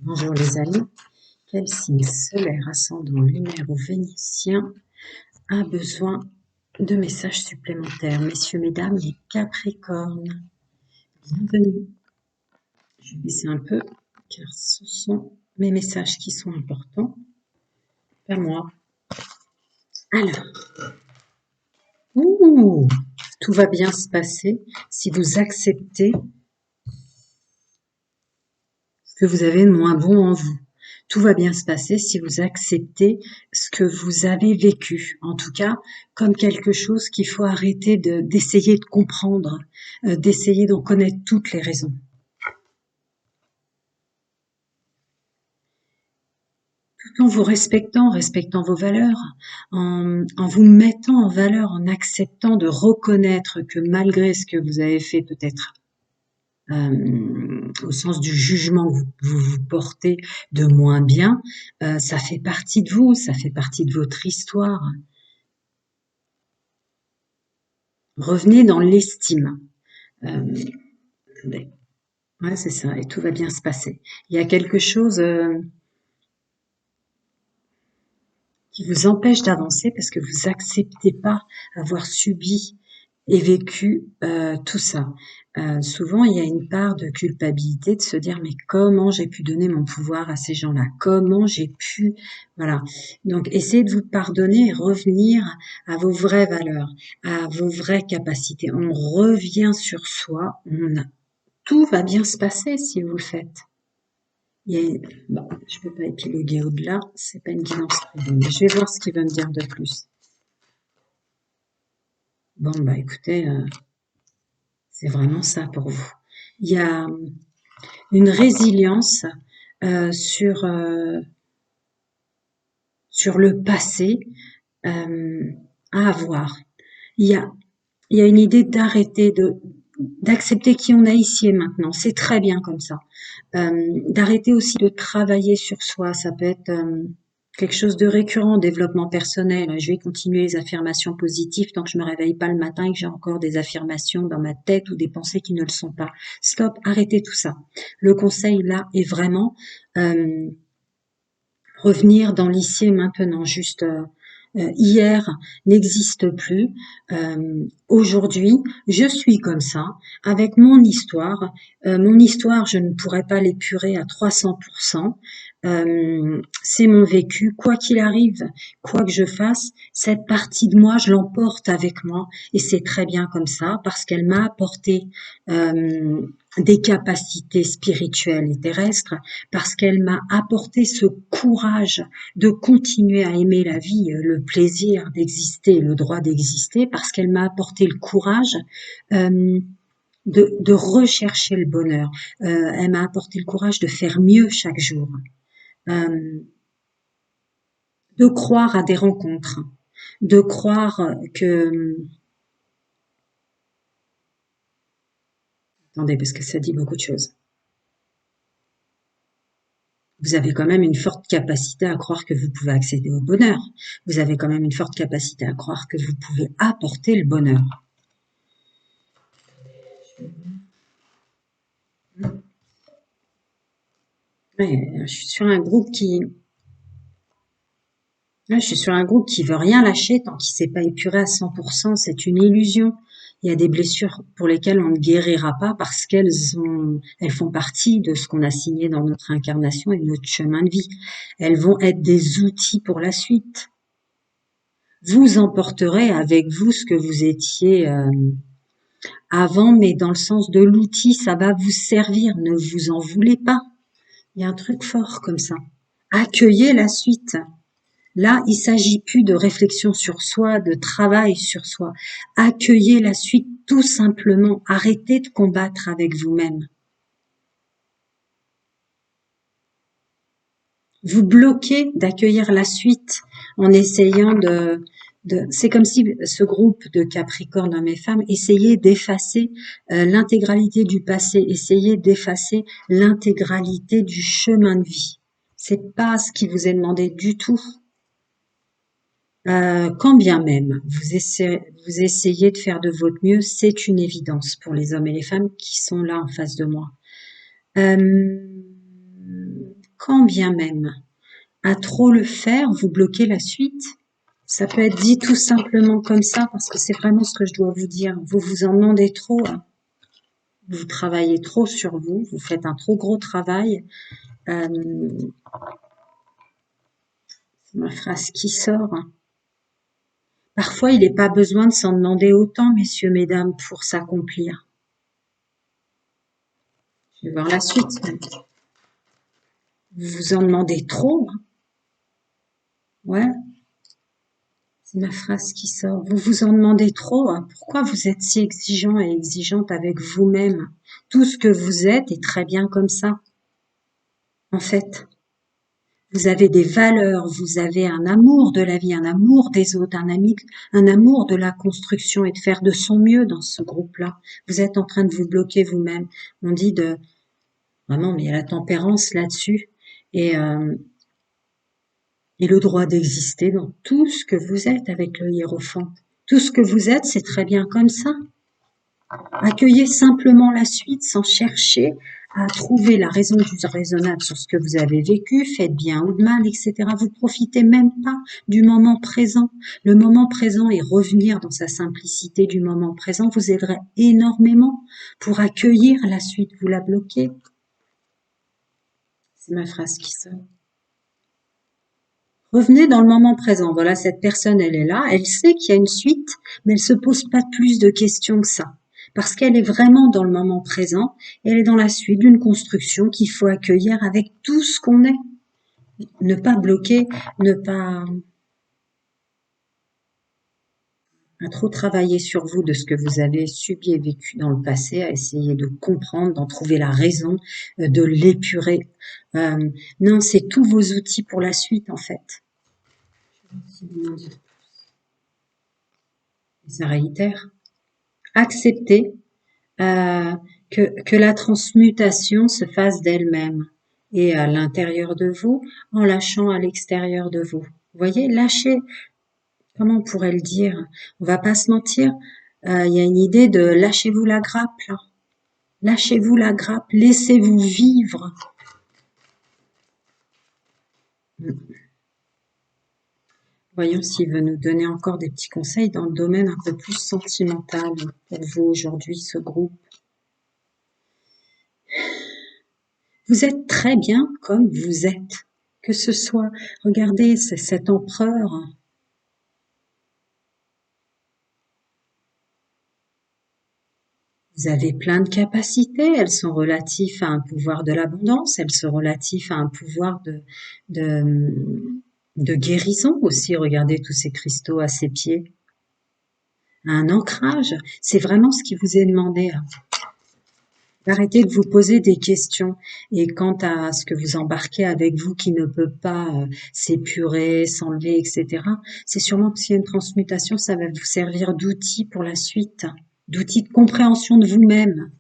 Bonjour les amis, quel signe solaire, ascendant, lunaire ou vénitien a besoin de messages supplémentaires? Messieurs, mesdames, les Capricornes, bienvenue. Je vais baisser un peu car ce sont mes messages qui sont importants, pas moi. Alors, tout va bien se passer si vous acceptez ce que vous avez de moins bon en vous. Tout va bien se passer si vous acceptez ce que vous avez vécu, en tout cas comme quelque chose qu'il faut arrêter d'essayer de comprendre, d'essayer d'en connaître toutes les raisons. Tout en vous respectant, respectant vos valeurs, en vous mettant en valeur, en acceptant de reconnaître que malgré ce que vous avez fait peut-être au sens du jugement que vous portez de moins bien, ça fait partie de vous, ça fait partie de votre histoire. Revenez dans l'estime. Ouais, c'est ça, et tout va bien se passer. Il y a quelque chose qui vous empêche d'avancer parce que vous acceptez pas avoir subi et vécu tout ça. Souvent, il y a une part de culpabilité de se dire mais comment j'ai pu donner mon pouvoir à ces gens-là? Comment j'ai pu... Voilà. Donc, essayez de vous pardonner et revenir à vos vraies valeurs, à vos vraies capacités. On revient sur soi, tout va bien se passer si vous le faites. Bon, je ne peux pas épiloguer au-delà, c'est pas une guidance privée, mais je vais voir ce qu'il va me dire de plus. Bon, bah écoutez, c'est vraiment ça pour vous. Il y a une résilience sur le passé à avoir. Il y a une idée d'arrêter d'accepter qui on est ici et maintenant. C'est très bien comme ça. D'arrêter aussi de travailler sur soi. Ça peut être quelque chose de récurrent, développement personnel. Je vais continuer les affirmations positives tant que je me réveille pas le matin et que j'ai encore des affirmations dans ma tête ou des pensées qui ne le sont pas. Stop, arrêtez tout ça. Le conseil là est vraiment revenir dans l'ici et maintenant, juste hier n'existe plus. Aujourd'hui, je suis comme ça, avec mon histoire. Mon histoire, je ne pourrais pas l'épurer à 300%. C'est mon vécu. Quoi qu'il arrive, quoi que je fasse, cette partie de moi, je l'emporte avec moi. Et c'est très bien comme ça, parce qu'elle m'a apporté des capacités spirituelles et terrestres, parce qu'elle m'a apporté ce courage de continuer à aimer la vie, le plaisir d'exister, le droit d'exister, parce qu'elle m'a apporté le courage de rechercher le bonheur. Elle m'a apporté le courage de faire mieux chaque jour, de croire à des rencontres, de croire que... Attendez, parce que ça dit beaucoup de choses. Vous avez quand même une forte capacité à croire que vous pouvez accéder au bonheur. Vous avez quand même une forte capacité à croire que vous pouvez apporter le bonheur. Ouais, je suis sur un groupe qui veut rien lâcher tant qu'il s'est pas épuré à 100%. C'est une illusion. Il y a des blessures pour lesquelles on ne guérira pas parce elles font partie de ce qu'on a signé dans notre incarnation et de notre chemin de vie. Elles vont être des outils pour la suite. Vous emporterez avec vous ce que vous étiez avant, mais dans le sens de l'outil, ça va vous servir. Ne vous en voulez pas. Il y a un truc fort comme ça. Accueillez la suite. Là, il s'agit plus de réflexion sur soi, de travail sur soi. Accueillez la suite tout simplement. Arrêtez de combattre avec vous-même. Vous bloquez d'accueillir la suite en essayant c'est comme si ce groupe de Capricorne, hommes et femmes, essayait d'effacer l'intégralité du passé, essayait d'effacer l'intégralité du chemin de vie. C'est pas ce qui vous est demandé du tout. Quand bien même vous essayez de faire de votre mieux, c'est une évidence pour les hommes et les femmes qui sont là en face de moi. quand bien même, à trop le faire, vous bloquez la suite. Ça peut être dit tout simplement comme ça, parce que c'est vraiment ce que je dois vous dire. Vous vous en demandez trop, hein. Vous travaillez trop sur vous, vous faites un trop gros travail. Euh, c'est ma phrase qui sort. Parfois, il n'est pas besoin de s'en demander autant, messieurs, mesdames, pour s'accomplir. Je vais voir la suite. Vous vous en demandez trop, hein. Ouais, c'est ma phrase qui sort. Vous vous en demandez trop, hein. Pourquoi vous êtes si exigeant et exigeante avec vous-même? Tout ce que vous êtes est très bien comme ça. En fait, vous avez des valeurs, vous avez un amour de la vie, un amour des autres, un amour de la construction et de faire de son mieux dans ce groupe-là. Vous êtes en train de vous bloquer vous-même. On dit vraiment, mais il y a la tempérance là-dessus et, euh, et le droit d'exister dans tout ce que vous êtes avec le hiérophant. Tout ce que vous êtes, c'est très bien comme ça. Accueillez simplement la suite sans chercher à trouver la raison du raisonnable sur ce que vous avez vécu, faites bien ou de mal, etc. Vous profitez même pas du moment présent. Le moment présent et revenir dans sa simplicité du moment présent vous aiderait énormément pour accueillir la suite. Vous la bloquez. C'est ma phrase qui sonne. Revenez dans le moment présent. Voilà, cette personne, elle est là. Elle sait qu'il y a une suite, mais elle se pose pas plus de questions que ça. Parce qu'elle est vraiment dans le moment présent. Elle est dans la suite d'une construction qu'il faut accueillir avec tout ce qu'on est. Ne pas bloquer, ne pas trop travailler sur vous de ce que vous avez subi et vécu dans le passé, à essayer de comprendre, d'en trouver la raison, de l'épurer. Non, c'est tous vos outils pour la suite, en fait. Ça réitère. Accepter que la transmutation se fasse d'elle-même et à l'intérieur de vous en lâchant à l'extérieur de vous. Vous voyez, lâcher, comment on pourrait le dire? On va pas se mentir, il y a une idée de lâchez-vous la grappe là. Lâchez-vous la grappe, laissez-vous vivre. Voyons s'il veut nous donner encore des petits conseils dans le domaine un peu plus sentimental pour vous aujourd'hui, ce groupe. Vous êtes très bien comme vous êtes. Que ce soit, regardez, c'est cet empereur. Vous avez plein de capacités, elles sont relatives à un pouvoir de l'abondance, elles sont relatives à un pouvoir de, de guérison aussi. Regardez tous ces cristaux à ses pieds. Un ancrage, c'est vraiment ce qui vous est demandé. Arrêtez de vous poser des questions et quant à ce que vous embarquez avec vous qui ne peut pas s'épurer, s'enlever, etc. C'est sûrement parce qu'il y a une transmutation, ça va vous servir d'outil pour la suite, d'outil de compréhension de vous-même.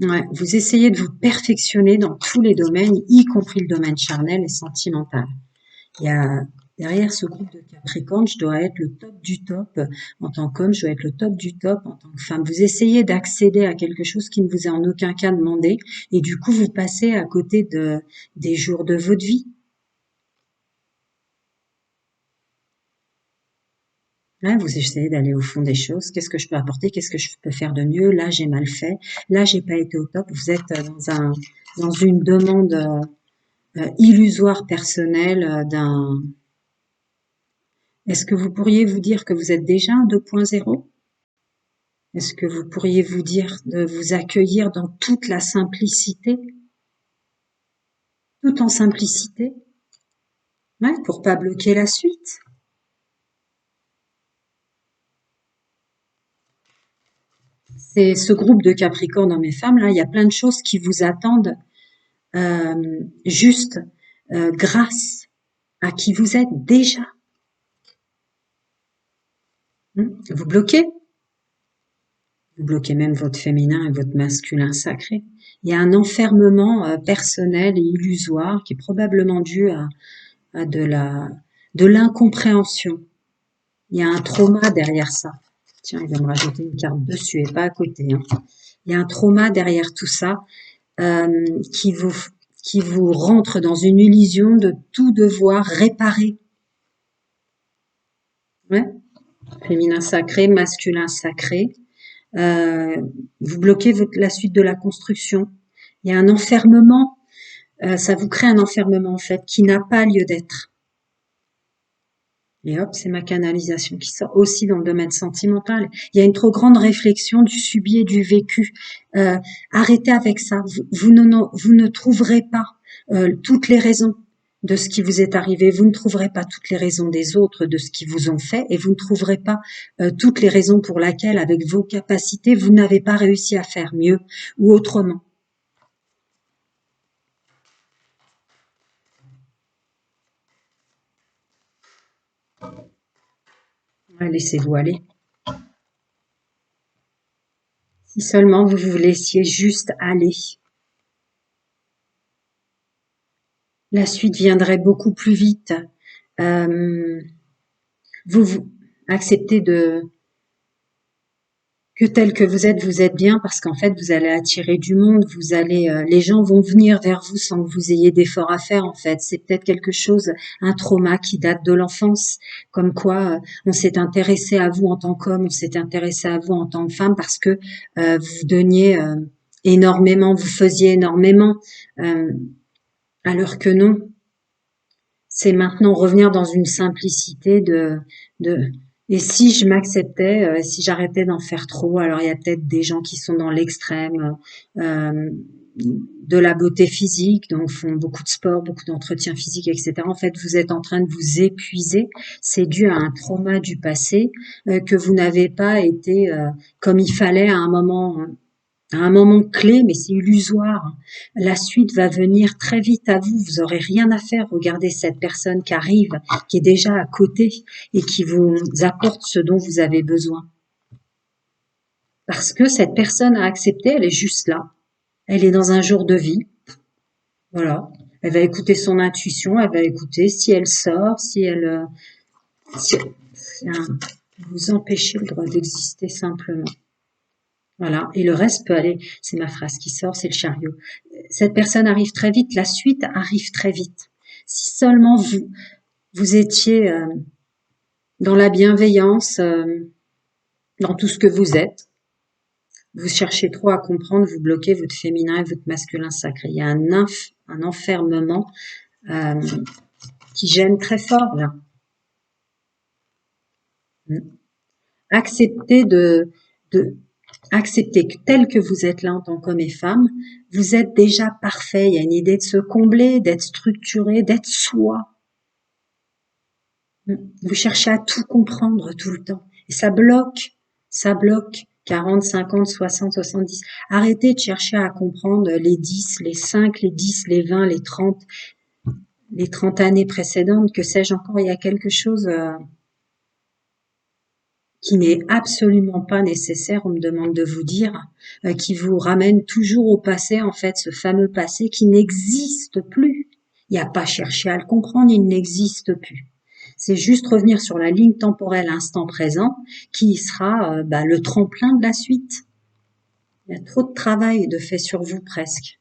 Ouais, vous essayez de vous perfectionner dans tous les domaines, y compris le domaine charnel et sentimental. Il y a derrière ce groupe de Capricorne, je dois être le top du top en tant qu'homme, je dois être le top du top en tant que femme. Vous essayez d'accéder à quelque chose qui ne vous est en aucun cas demandé et du coup vous passez à côté des jours de votre vie. Ouais, vous essayez d'aller au fond des choses. Qu'est-ce que je peux apporter? Qu'est-ce que je peux faire de mieux? Là, j'ai mal fait. Là, j'ai pas été au top. Vous êtes dans une demande illusoire personnelle Est-ce que vous pourriez vous dire que vous êtes déjà un 2.0? Est-ce que vous pourriez vous dire de vous accueillir dans toute la simplicité, tout en simplicité, ouais, pour pas bloquer la suite? C'est ce groupe de Capricorne dans mes femmes là, il y a plein de choses qui vous attendent juste grâce à qui vous êtes déjà. Vous bloquez? Vous bloquez même votre féminin et votre masculin sacré. Il y a un enfermement personnel et illusoire qui est probablement dû à de l'incompréhension. Il y a un trauma derrière ça. Tiens, il va me rajouter une carte dessus et pas à côté. Hein. Il y a un trauma derrière tout ça qui vous rentre dans une illusion de tout devoir réparer. Ouais. Féminin sacré, masculin sacré. Euh, vous bloquez la suite de la construction. Il y a un enfermement, ça vous crée un enfermement en fait qui n'a pas lieu d'être. Et hop, c'est ma canalisation qui sort aussi dans le domaine sentimental. Il y a une trop grande réflexion du subi et du vécu. Arrêtez avec ça. Vous ne trouverez pas toutes les raisons de ce qui vous est arrivé. Vous ne trouverez pas toutes les raisons des autres de ce qui vous ont fait. Et vous ne trouverez pas toutes les raisons pour lesquelles, avec vos capacités, vous n'avez pas réussi à faire mieux ou autrement. Ouais, laissez-vous aller. Si seulement vous vous laissiez juste aller. La suite viendrait beaucoup plus vite. Euh, vous acceptez que tel que vous êtes bien parce qu'en fait, vous allez attirer du monde, les gens vont venir vers vous sans que vous ayez d'efforts à faire, en fait. C'est peut-être quelque chose, un trauma qui date de l'enfance, comme quoi on s'est intéressé à vous en tant qu'homme, on s'est intéressé à vous en tant que femme parce que vous donniez énormément, vous faisiez énormément, euh, alors que non. C'est maintenant revenir dans une simplicité de et si je m'acceptais, si j'arrêtais d'en faire trop, alors il y a peut-être des gens qui sont dans l'extrême de la beauté physique, donc font beaucoup de sport, beaucoup d'entretien physique, etc. En fait, vous êtes en train de vous épuiser. C'est dû à un trauma du passé que vous n'avez pas été comme il fallait à un moment clé, mais c'est illusoire. La suite va venir très vite à vous. Vous aurez rien à faire. Regardez cette personne qui arrive, qui est déjà à côté et qui vous apporte ce dont vous avez besoin. Parce que cette personne a accepté, elle est juste là. Elle est dans un jour de vie. Voilà. Elle va écouter son intuition. Elle va écouter si elle sort, si elle, si, vous empêchez le droit d'exister simplement. Voilà, et le reste peut aller, c'est ma phrase qui sort, c'est le chariot. Cette personne arrive très vite, la suite arrive très vite. Si seulement vous étiez dans la bienveillance, dans tout ce que vous êtes, vous cherchez trop à comprendre, vous bloquez votre féminin et votre masculin sacré. Il y a un enfermement euh, qui gêne très fort là. Acceptez de accepter que tel que vous êtes là en tant qu'homme et femme, vous êtes déjà parfait. Il y a une idée de se combler, d'être structuré, d'être soi. Vous cherchez à tout comprendre tout le temps. Et ça bloque. Ça bloque. 40, 50, 60, 70. Arrêtez de chercher à comprendre les 10, les 5, les 10, les 20, les 30 années précédentes, que sais-je encore. Il y a quelque chose qui n'est absolument pas nécessaire, on me demande de vous dire, qui vous ramène toujours au passé, en fait, ce fameux passé qui n'existe plus. Il n'y a pas à chercher à le comprendre, il n'existe plus. C'est juste revenir sur la ligne temporelle instant présent qui sera le tremplin de la suite. Il y a trop de travail de fait sur vous presque.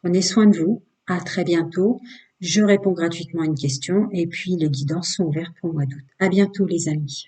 Prenez soin de vous. À très bientôt. Je réponds gratuitement à une question et puis les guidances sont ouvertes pour le mois d'août. À bientôt les amis.